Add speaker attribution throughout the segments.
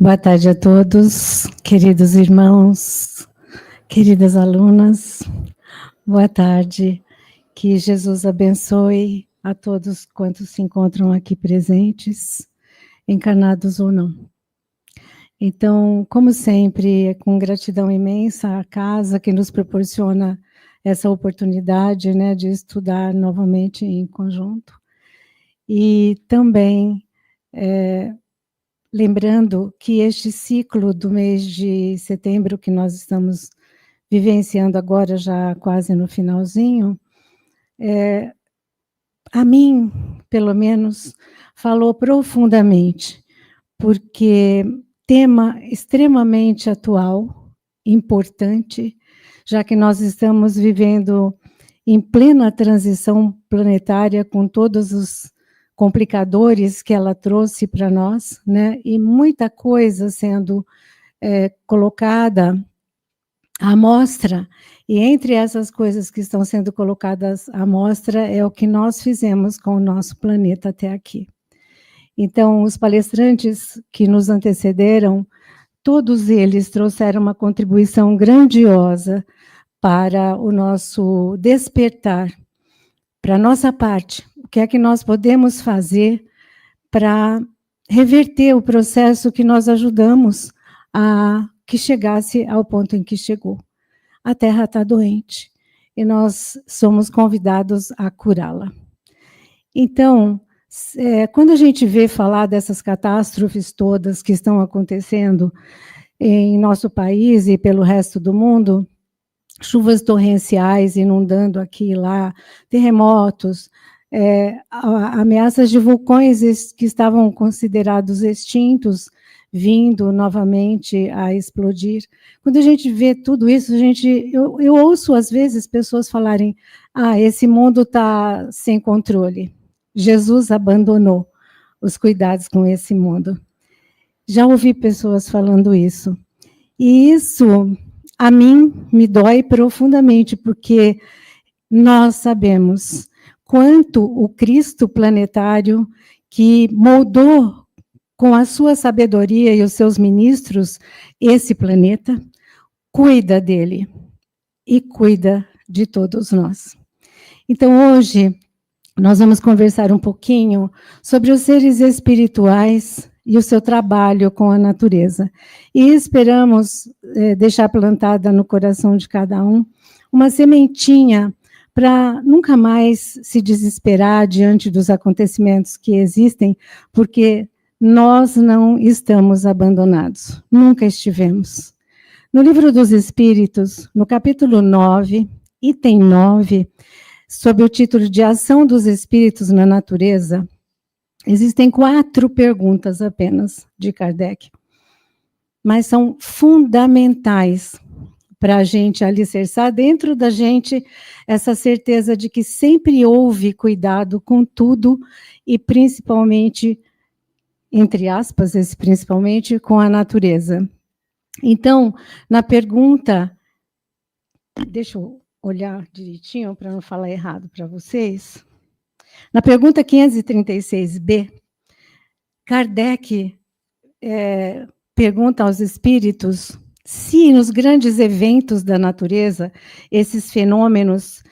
Speaker 1: Boa tarde a todos, queridos irmãos, queridas alunas. Boa tarde. Que Jesus abençoe a todos quantos se encontram aqui presentes, encarnados ou não. Então, como sempre, é com gratidão imensa à casa que nos proporciona essa oportunidade, né, de estudar novamente em conjunto. E também lembrando que este ciclo do mês de setembro, que nós estamos vivenciando agora, já quase no finalzinho, a mim, pelo menos, falou profundamente, porque tema extremamente atual, importante, já que nós estamos vivendo em plena transição planetária, com todos os complicadores que ela trouxe para nós, né? E muita coisa sendo colocada à mostra, e entre essas coisas que estão sendo colocadas à mostra é o que nós fizemos com o nosso planeta até aqui. Então, os palestrantes que nos antecederam, todos eles trouxeram uma contribuição grandiosa para o nosso despertar, para a nossa parte. O que é que nós podemos fazer para reverter o processo que nós ajudamos a que chegasse ao ponto em que chegou. A Terra está doente e nós somos convidados a curá-la. Então, quando a gente vê falar dessas catástrofes todas que estão acontecendo em nosso país e pelo resto do mundo, chuvas torrenciais inundando aqui e lá, terremotos, ameaças de vulcões que estavam considerados extintos, vindo novamente a explodir. Quando a gente vê tudo isso, eu ouço às vezes pessoas falarem: esse mundo está sem controle. Jesus abandonou os cuidados com esse mundo. Já ouvi pessoas falando isso. E isso, a mim, me dói profundamente, porque nós sabemos quanto o Cristo planetário, que moldou com a sua sabedoria e os seus ministros esse planeta, cuida dele e cuida de todos nós. Então, hoje, nós vamos conversar um pouquinho sobre os seres espirituais e o seu trabalho com a natureza. E esperamos deixar plantada no coração de cada um uma sementinha para nunca mais se desesperar diante dos acontecimentos que existem, porque nós não estamos abandonados, nunca estivemos. No Livro dos Espíritos, no capítulo 9, item 9, sob o título de Ação dos Espíritos na Natureza, existem 4 perguntas apenas de Kardec, mas são fundamentais para a gente alicerçar dentro da gente essa certeza de que sempre houve cuidado com tudo e principalmente, entre aspas, principalmente com a natureza. Então, na pergunta, deixa eu olhar direitinho para não falar errado para vocês. Na pergunta 536b, Kardec pergunta aos espíritos se nos grandes eventos da natureza, esses fenômenos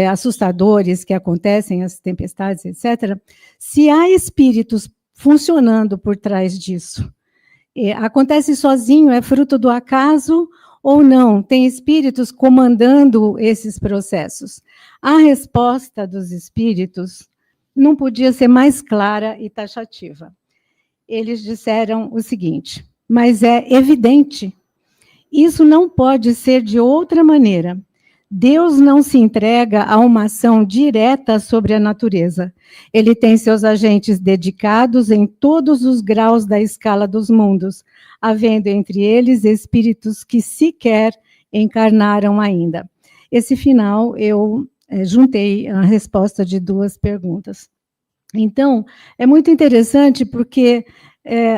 Speaker 1: assustadores que acontecem, as tempestades, etc., se há espíritos funcionando por trás disso. Acontece sozinho, é fruto do acaso ou não? Tem espíritos comandando esses processos? A resposta dos espíritos não podia ser mais clara e taxativa. Eles disseram o seguinte: mas é evidente, isso não pode ser de outra maneira. Deus não se entrega a uma ação direta sobre a natureza. Ele tem seus agentes dedicados em todos os graus da escala dos mundos, havendo entre eles espíritos que sequer encarnaram ainda. Esse final, eu juntei a resposta de 2 perguntas. Então, é muito interessante porque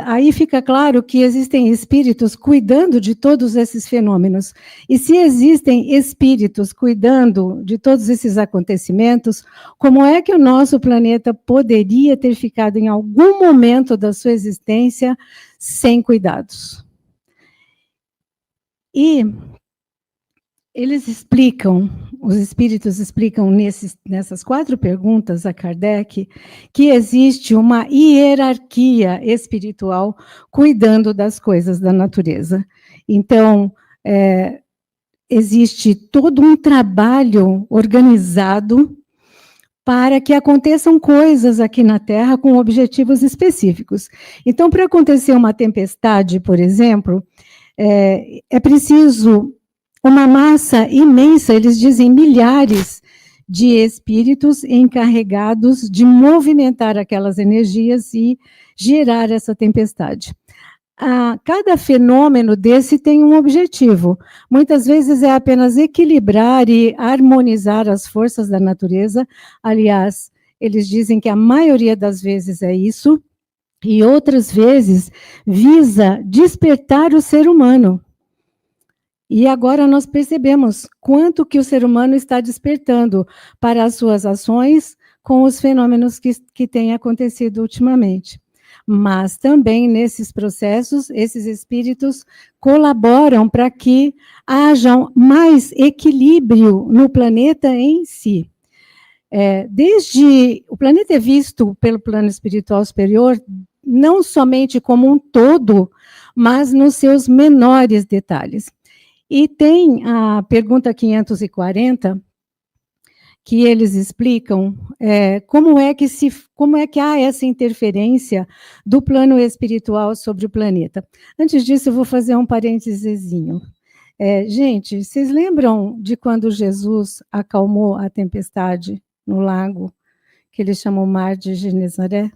Speaker 1: aí fica claro que existem espíritos cuidando de todos esses fenômenos. E se existem espíritos cuidando de todos esses acontecimentos, como é que o nosso planeta poderia ter ficado em algum momento da sua existência sem cuidados? E eles explicam, os espíritos explicam nessas 4 perguntas a Kardec, que existe uma hierarquia espiritual cuidando das coisas da natureza. Então, existe todo um trabalho organizado para que aconteçam coisas aqui na Terra com objetivos específicos. Então, para acontecer uma tempestade, por exemplo, é preciso uma massa imensa, eles dizem milhares de espíritos encarregados de movimentar aquelas energias e gerar essa tempestade. Cada fenômeno desse tem um objetivo. Muitas vezes é apenas equilibrar e harmonizar as forças da natureza. Aliás, eles dizem que a maioria das vezes é isso, e outras vezes visa despertar o ser humano. E agora nós percebemos quanto que o ser humano está despertando para as suas ações com os fenômenos que têm acontecido ultimamente. Mas também nesses processos, esses espíritos colaboram para que haja mais equilíbrio no planeta em si. Desde o planeta é visto pelo plano espiritual superior não somente como um todo, mas nos seus menores detalhes. E tem a pergunta 540, que eles explicam como é que há essa interferência do plano espiritual sobre o planeta. Antes disso, eu vou fazer um parêntesezinho. Gente, vocês lembram de quando Jesus acalmou a tempestade no lago, que ele chamou Mar de Genesaré?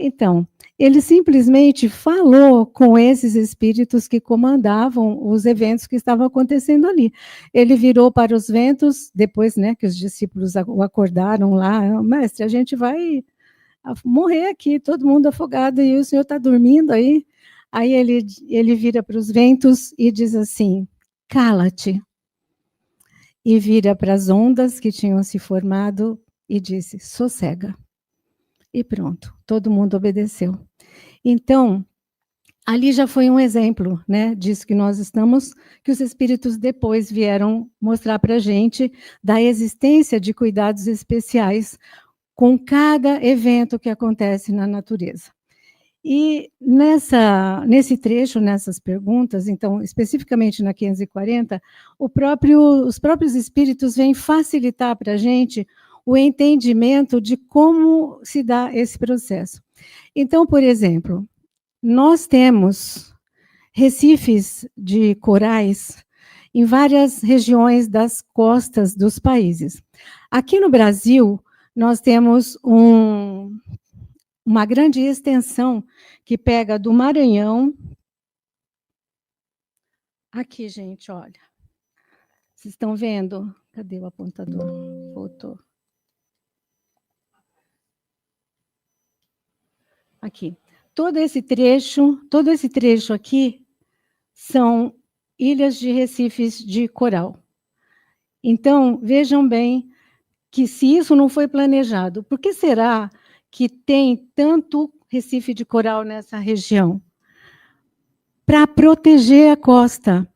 Speaker 1: Então, ele simplesmente falou com esses espíritos que comandavam os eventos que estavam acontecendo ali. Ele virou para os ventos, depois, que os discípulos o acordaram lá, mestre, a gente vai morrer aqui, todo mundo afogado, e o senhor está dormindo aí? Aí ele vira para os ventos e diz assim, cala-te. E vira para as ondas que tinham se formado e disse, sossega. E pronto, todo mundo obedeceu. Então, ali já foi um exemplo, disso que nós estamos, que os espíritos depois vieram mostrar para a gente da existência de cuidados especiais com cada evento que acontece na natureza. E nesse trecho, nessas perguntas, então, especificamente na 540, os próprios espíritos vêm facilitar para a gente o entendimento de como se dá esse processo. Então, por exemplo, nós temos recifes de corais em várias regiões das costas dos países. Aqui no Brasil, nós temos uma grande extensão que pega do Maranhão. Aqui, gente, olha. Vocês estão vendo? Cadê o apontador? Voltou. Aqui. Todo esse trecho aqui são ilhas de recifes de coral. Então, vejam bem que se isso não foi planejado, por que será que tem tanto recife de coral nessa região? Para proteger a costa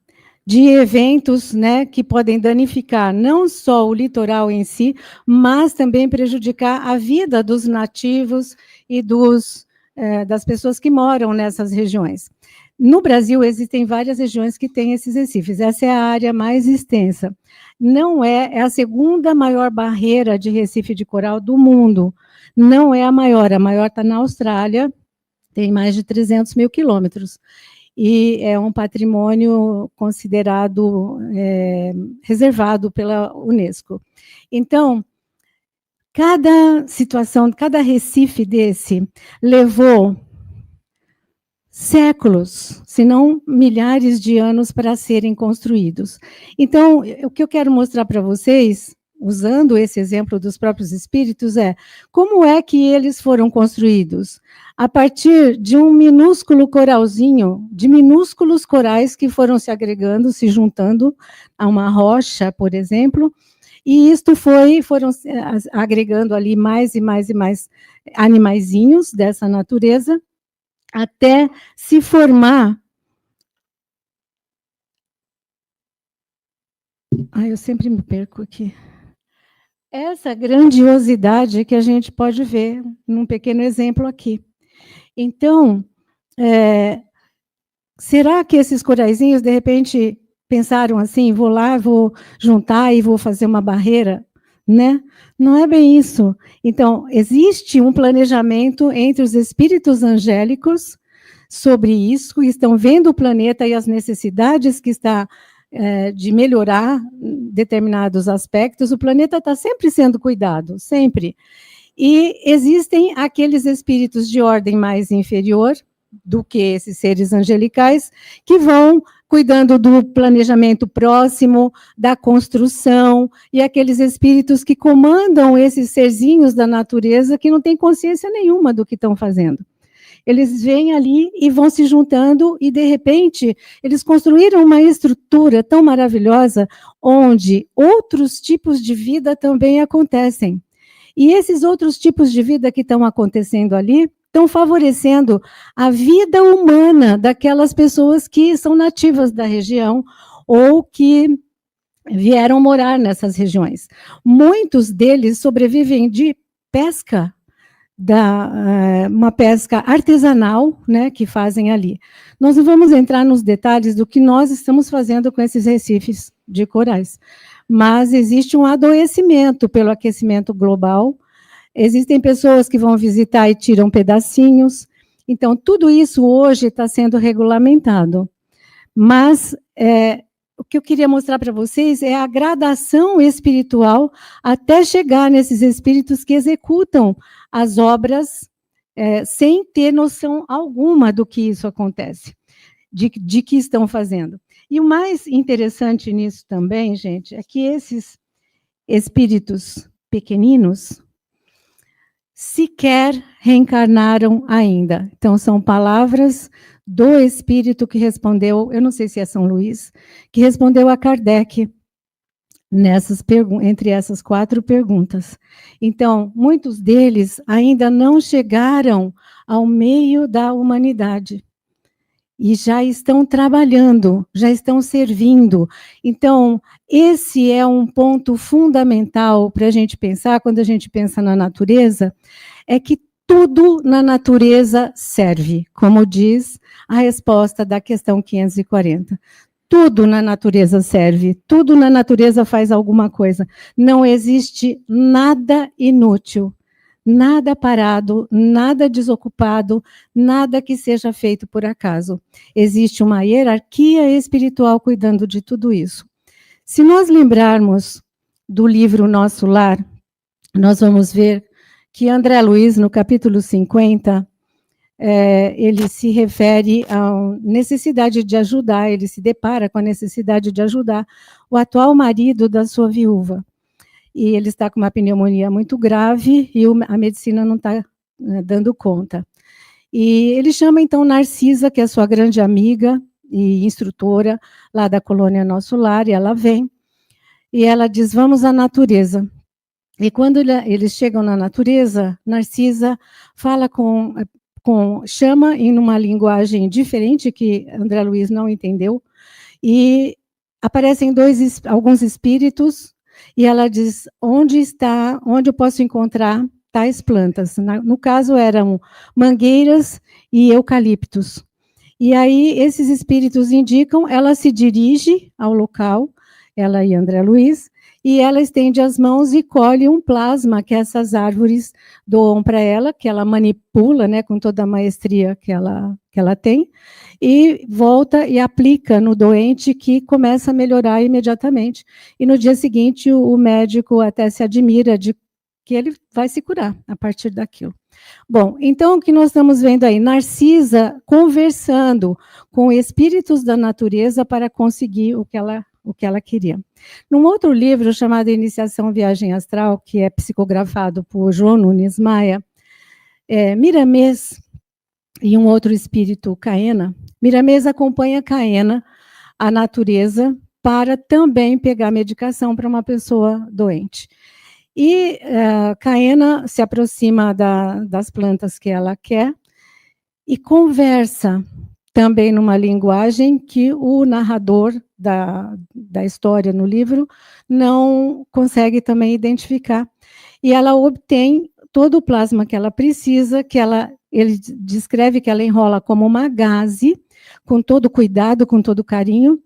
Speaker 1: de eventos que podem danificar não só o litoral em si, mas também prejudicar a vida dos nativos e das pessoas que moram nessas regiões. No Brasil, existem várias regiões que têm esses recifes. Essa é a área mais extensa. Não é a segunda maior barreira de recife de coral do mundo. Não é a maior está na Austrália, tem mais de 300 mil quilômetros. E é um patrimônio considerado reservado pela Unesco. Então, cada situação, cada recife desse levou séculos, se não milhares de anos para serem construídos. Então, o que eu quero mostrar para vocês, usando esse exemplo dos próprios espíritos, como é que eles foram construídos? A partir de um minúsculo coralzinho, de minúsculos corais que foram se agregando, se juntando a uma rocha, por exemplo, e isto foram agregando ali mais e mais e mais animaizinhos dessa natureza, até se formar. Eu sempre me perco aqui. Essa grandiosidade que a gente pode ver num pequeno exemplo aqui. Então, será que esses coraizinhos, de repente, pensaram assim, vou lá, vou juntar e vou fazer uma barreira, né? Não é bem isso. Então, existe um planejamento entre os espíritos angélicos sobre isso, estão vendo o planeta e as necessidades que está de melhorar determinados aspectos. O planeta está sempre sendo cuidado, sempre. E existem aqueles espíritos de ordem mais inferior do que esses seres angelicais, que vão cuidando do planejamento próximo, da construção, e aqueles espíritos que comandam esses serzinhos da natureza que não têm consciência nenhuma do que estão fazendo. Eles vêm ali e vão se juntando e, de repente, eles construíram uma estrutura tão maravilhosa onde outros tipos de vida também acontecem. E esses outros tipos de vida que estão acontecendo ali estão favorecendo a vida humana daquelas pessoas que são nativas da região ou que vieram morar nessas regiões. Muitos deles sobrevivem de pesca, uma pesca artesanal, né, que fazem ali. Nós não vamos entrar nos detalhes do que nós estamos fazendo com esses recifes de corais, mas existe um adoecimento pelo aquecimento global, existem pessoas que vão visitar e tiram pedacinhos, então tudo isso hoje está sendo regulamentado. Mas o que eu queria mostrar para vocês é a gradação espiritual até chegar nesses espíritos que executam as obras sem ter noção alguma do que isso acontece, de que estão fazendo. E o mais interessante nisso também, gente, é que esses espíritos pequeninos sequer reencarnaram ainda. Então, são palavras do espírito que respondeu, eu não sei se é São Luís, que respondeu a Kardec entre essas 4 perguntas. Então, muitos deles ainda não chegaram ao meio da humanidade e já estão trabalhando, já estão servindo. Então, esse é um ponto fundamental para a gente pensar, quando a gente pensa na natureza, é que tudo na natureza serve, como diz a resposta da questão 540. Tudo na natureza serve, tudo na natureza faz alguma coisa. Não existe nada inútil, nada parado, nada desocupado, nada que seja feito por acaso. Existe uma hierarquia espiritual cuidando de tudo isso. Se nós lembrarmos do livro Nosso Lar, nós vamos ver que André Luiz, no capítulo 50, ele se refere à necessidade de ajudar, ele se depara com a necessidade de ajudar o atual marido da sua viúva. E ele está com uma pneumonia muito grave e a medicina não está dando conta. E ele chama, então, Narcisa, que é sua grande amiga e instrutora lá da colônia Nosso Lar, e ela vem, e ela diz, vamos à natureza. E quando eles chegam na natureza, Narcisa fala chama em uma linguagem diferente que André Luiz não entendeu, e aparecem alguns espíritos, e ela diz, onde eu posso encontrar tais plantas? No caso, eram mangueiras e eucaliptos. E aí, esses espíritos indicam, ela se dirige ao local, ela e André Luiz, e ela estende as mãos e colhe um plasma que essas árvores doam para ela, que ela manipula, né, com toda a maestria que ela tem, e volta e aplica no doente, que começa a melhorar imediatamente. E no dia seguinte, o médico até se admira de que ele vai se curar a partir daquilo. Bom, então o que nós estamos vendo aí? Narcisa conversando com espíritos da natureza para conseguir o que ela o que ela queria. Num outro livro chamado Iniciação Viagem Astral, que é psicografado por João Nunes Maia, Miramês e um outro espírito, Caena, Miramês acompanha Caena, a natureza, para também pegar medicação para uma pessoa doente. E Caena se aproxima das plantas que ela quer e conversa também numa linguagem que o narrador da história no livro não consegue também identificar. E ela obtém todo o plasma que ela precisa, ele descreve que ela enrola como uma gaze, com todo cuidado, com todo carinho,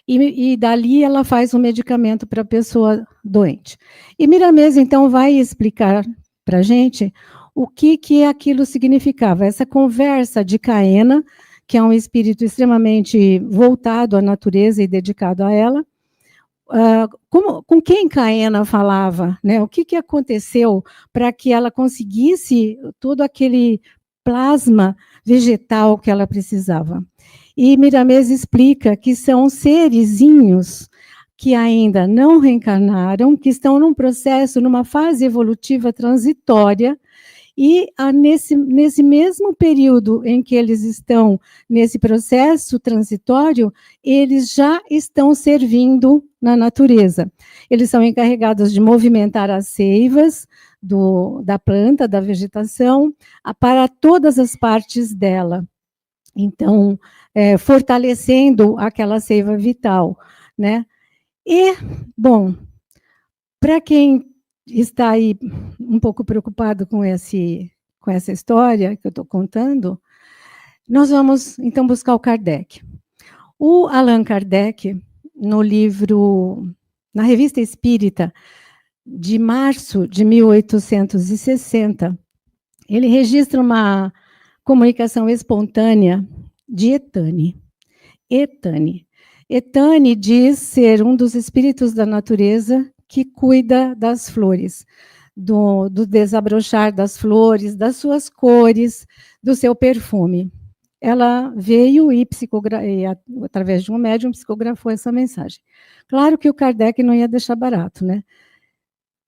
Speaker 1: e dali ela faz um medicamento para a pessoa doente. E Miramês, então, vai explicar para a gente o que aquilo significava. Essa conversa de Caena, que é um espírito extremamente voltado à natureza e dedicado a ela, com quem Caena falava, né? O que aconteceu para que ela conseguisse todo aquele plasma vegetal que ela precisava. E Miramês explica que são serezinhos que ainda não reencarnaram, que estão num processo, numa fase evolutiva transitória, e nesse mesmo período em que eles estão nesse processo transitório, eles já estão servindo na natureza. Eles são encarregados de movimentar as seivas da planta, da vegetação, para todas as partes dela. Então, fortalecendo aquela seiva vital, né? E, bom, para quem está aí um pouco preocupado com essa história que eu estou contando, nós vamos, então, buscar o Kardec. O Allan Kardec, no livro, na Revista Espírita, de março de 1860, ele registra uma comunicação espontânea de Etânia. Etânia diz ser um dos espíritos da natureza que cuida das flores, do desabrochar das flores, das suas cores, do seu perfume. Ela veio e através de um médium, psicografou essa mensagem. Claro que o Kardec não ia deixar barato, né?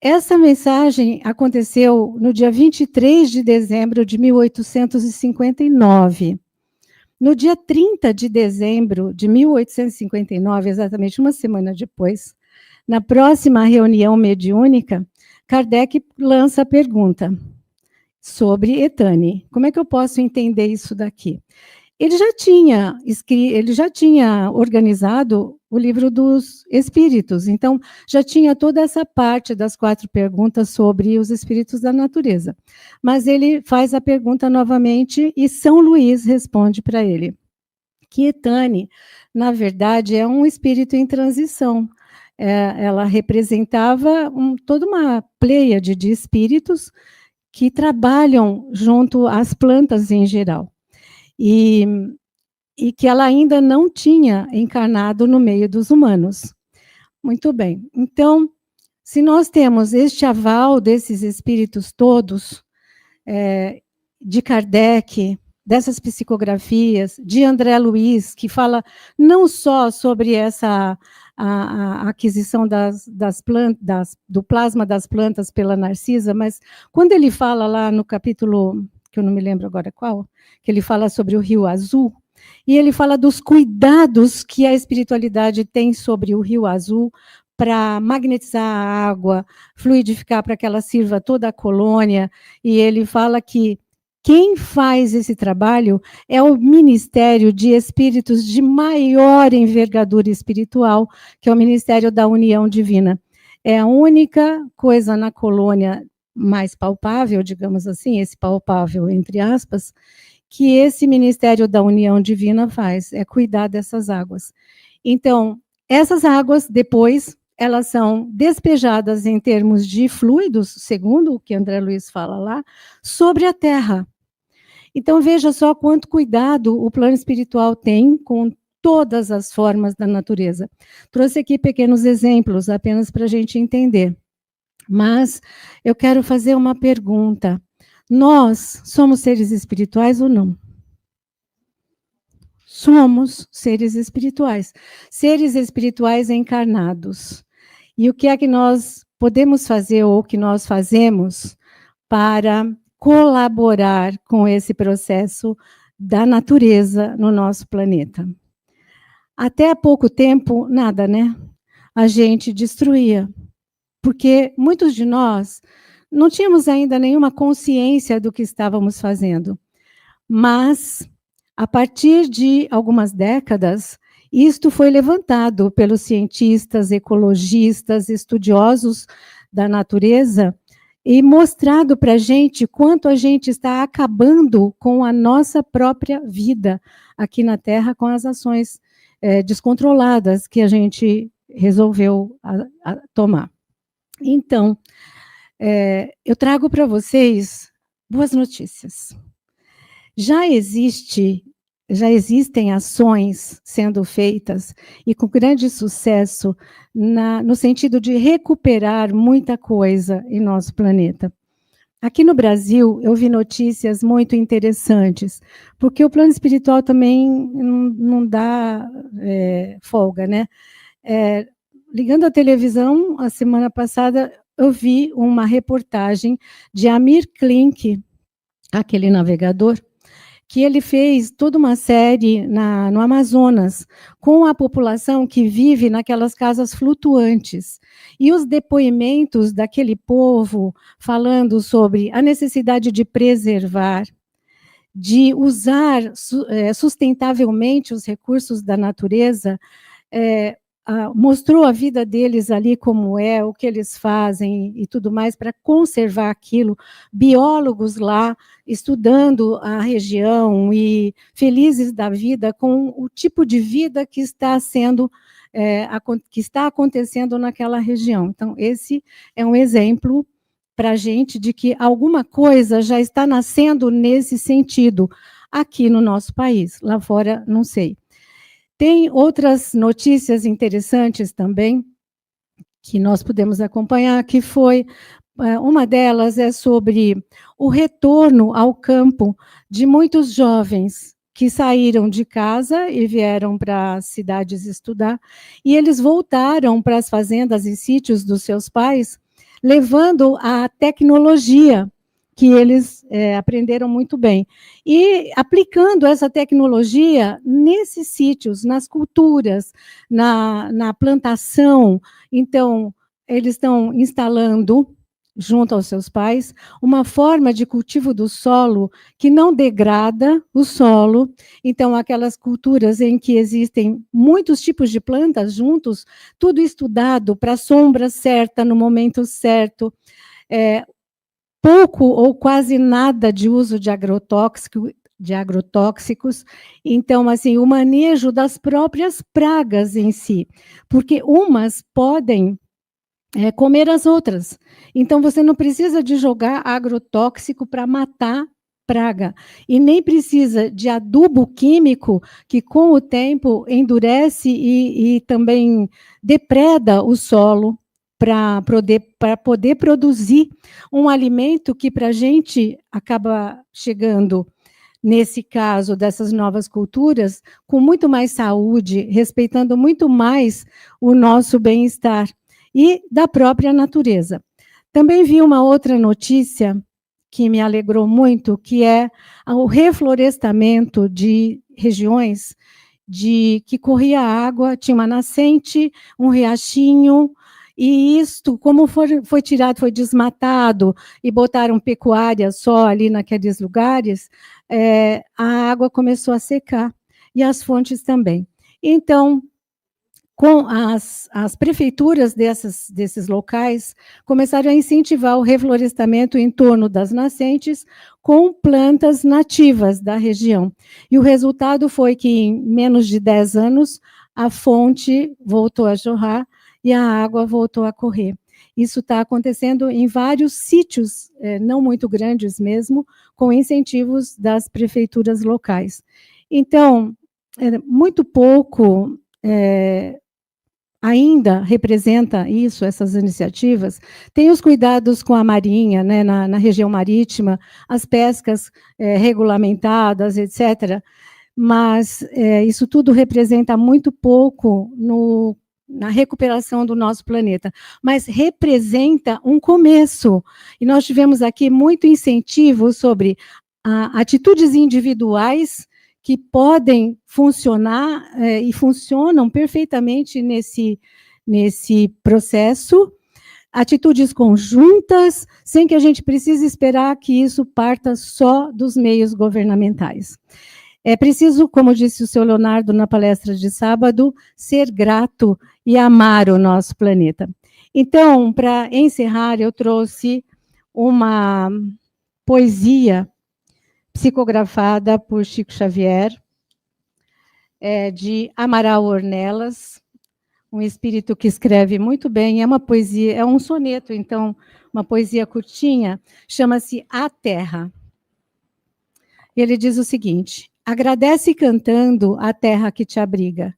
Speaker 1: Essa mensagem aconteceu no dia 23 de dezembro de 1859. No dia 30 de dezembro de 1859, exatamente uma semana depois, na próxima reunião mediúnica, Kardec lança a pergunta sobre Etânia. Como é que eu posso entender isso daqui? Ele já tinha organizado o livro dos espíritos, então já tinha toda essa parte das 4 perguntas sobre os espíritos da natureza. Mas ele faz a pergunta novamente e São Luís responde para ele que Etânia, na verdade, é um espírito em transição. Ela representava toda uma pleiade de espíritos que trabalham junto às plantas em geral. E que ela ainda não tinha encarnado no meio dos humanos. Muito bem. Então, se nós temos este aval desses espíritos todos, de Kardec, dessas psicografias, de André Luiz, que fala não só sobre essa a aquisição das plantas, do plasma das plantas pela Narcisa, mas quando ele fala lá no capítulo, que eu não me lembro agora qual, que ele fala sobre o Rio Azul, e ele fala dos cuidados que a espiritualidade tem sobre o Rio Azul para magnetizar a água, fluidificar para que ela sirva toda a colônia, e ele fala que quem faz esse trabalho é o Ministério de Espíritos de maior envergadura espiritual, que é o Ministério da União Divina. É a única coisa na colônia mais palpável, digamos assim, esse palpável entre aspas, que esse Ministério da União Divina faz, é cuidar dessas águas. Então, essas águas, depois, elas são despejadas em termos de fluidos, segundo o que André Luiz fala lá, sobre a Terra. Então, veja só quanto cuidado o plano espiritual tem com todas as formas da natureza. Trouxe aqui pequenos exemplos, apenas para a gente entender. Mas eu quero fazer uma pergunta. Nós somos seres espirituais ou não? somos seres espirituais encarnados. E o que é que nós podemos fazer ou que nós fazemos para colaborar com esse processo da natureza no nosso planeta? Até há pouco tempo, nada, né? A gente destruía, porque muitos de nós não tínhamos ainda nenhuma consciência do que estávamos fazendo. Mas, a partir de algumas décadas, isto foi levantado pelos cientistas, ecologistas, estudiosos da natureza e mostrado para a gente quanto a gente está acabando com a nossa própria vida aqui na Terra com as ações descontroladas que a gente resolveu tomar. Então, eu trago para vocês boas notícias. Já existem ações sendo feitas e com grande sucesso no sentido de recuperar muita coisa em nosso planeta. Aqui no Brasil, eu vi notícias muito interessantes, porque o plano espiritual também não dá folga, né? Ligando a televisão, a semana passada, eu vi uma reportagem de Amir Klink, aquele navegador, que ele fez toda uma série no Amazonas, com a população que vive naquelas casas flutuantes. E os depoimentos daquele povo falando sobre a necessidade de preservar, de usar sustentavelmente os recursos da natureza, mostrou a vida deles ali como é, o que eles fazem e tudo mais para conservar aquilo. Biólogos lá estudando a região e felizes da vida com o tipo de vida que está que está acontecendo naquela região. Então, esse é um exemplo para a gente de que alguma coisa já está nascendo nesse sentido aqui no nosso país. Lá fora, não sei. Tem outras notícias interessantes também que nós podemos acompanhar, que foi, uma delas é sobre o retorno ao campo de muitos jovens que saíram de casa e vieram para as cidades estudar, e eles voltaram para as fazendas e sítios dos seus pais, levando a tecnologia que eles aprenderam muito bem. E aplicando essa tecnologia nesses sítios, nas culturas, na plantação. Então, eles estão instalando, junto aos seus pais, uma forma de cultivo do solo que não degrada o solo. Então, aquelas culturas em que existem muitos tipos de plantas juntos, tudo estudado para a sombra certa, no momento certo, pouco ou quase nada de uso de agrotóxicos, então, assim, o manejo das próprias pragas em si, porque umas podem comer as outras, então você não precisa de jogar agrotóxico para matar praga, e nem precisa de adubo químico, que com o tempo endurece e também depreda o solo, para poder produzir um alimento que para a gente acaba chegando, nesse caso dessas novas culturas, com muito mais saúde, respeitando muito mais o nosso bem-estar e da própria natureza. Também vi uma outra notícia que me alegrou muito, que é o reflorestamento de regiões que corria água, tinha uma nascente, um riachinho, e isto, como foi tirado, foi desmatado, e botaram pecuária só ali naqueles lugares, a água começou a secar, e as fontes também. Então, com as prefeituras desses locais, começaram a incentivar o reflorestamento em torno das nascentes com plantas nativas da região. E o resultado foi que, em menos de 10 anos, a fonte voltou a jorrar, e a água voltou a correr. Isso está acontecendo em vários sítios, não muito grandes mesmo, com incentivos das prefeituras locais. Então, muito pouco ainda representa isso, essas iniciativas. Tem os cuidados com a marinha, né, na região marítima, as pescas regulamentadas, etc., mas isso tudo representa muito pouco na recuperação do nosso planeta, mas representa um começo. E nós tivemos aqui muito incentivo sobre atitudes individuais que podem funcionar e funcionam perfeitamente nesse processo, atitudes conjuntas, sem que a gente precise esperar que isso parta só dos meios governamentais. É preciso, como disse o seu Leonardo na palestra de sábado, ser grato e amar o nosso planeta. Então, para encerrar, eu trouxe uma poesia psicografada por Chico Xavier, de Amaral Ornelas, um espírito que escreve muito bem, é uma poesia, é um soneto, então, uma poesia curtinha, chama-se A Terra. Ele diz o seguinte: agradece cantando a terra que te abriga.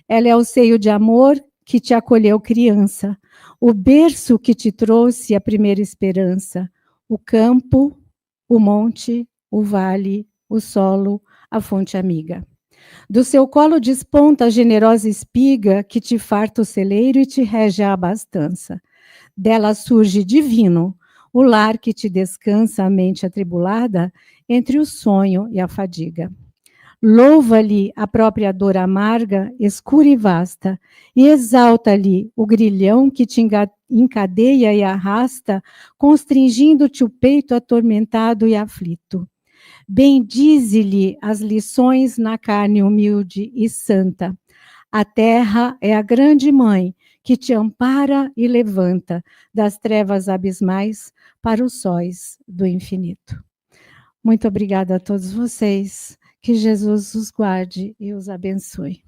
Speaker 1: Ela é o seio de amor que te acolheu criança, o berço que te trouxe a primeira esperança, o campo, o monte, o vale, o solo, a fonte amiga. Do seu colo desponta a generosa espiga que te farta o celeiro e te rege a abastança. Dela surge divino, o lar que te descansa a mente atribulada entre o sonho e a fadiga. Louva-lhe a própria dor amarga, escura e vasta, e exalta-lhe o grilhão que te encadeia e arrasta, constringindo-te o peito atormentado e aflito. Bendize-lhe as lições na carne humilde e santa. A terra é a grande mãe que te ampara e levanta das trevas abismais para os sóis do infinito. Muito obrigada a todos vocês. Que Jesus os guarde e os abençoe.